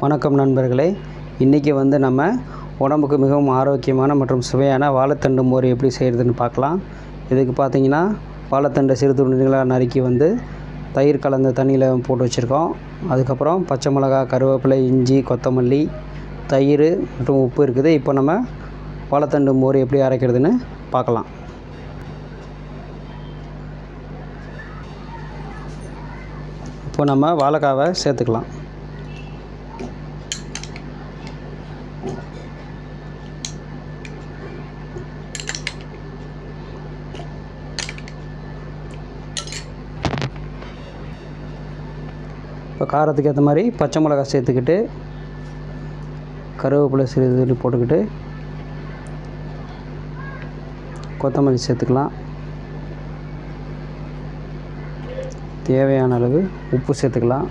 வணக்கம் நண்பர்களே, இன்றைக்கி நம்ம உடம்புக்கு மிகவும் ஆரோக்கியமான மற்றும் சுவையான வாழைத்தண்டு மோர் எப்படி செய்கிறதுன்னு பார்க்கலாம். இதுக்கு பார்த்திங்கன்னா வாழைத்தண்டை சிறு துண்டுகளாக நறுக்கி தயிர் கலந்த தண்ணியில் போட்டு வச்சுருக்கோம். அதுக்கப்புறம் பச்சை மிளகா, கருவேப்பிலை, இஞ்சி, கொத்தமல்லி, தயிர் மற்றும் உப்பு இருக்குது. இப்போ நம்ம வாழைத்தண்டு மோர் எப்படி அரைக்கிறதுன்னு பார்க்கலாம். இப்போ நம்ம வாழைக்காவை சேர்த்துக்கலாம். இப்போ காரத்துக்கு ஏற்ற மாதிரி பச்சை மிளகா சேர்த்துக்கிட்டு, கருவேப்பிலை சிறிது போட்டுக்கிட்டு, கொத்தமல்லி சேர்த்துக்கலாம். தேவையான அளவு உப்பு சேர்த்துக்கலாம்.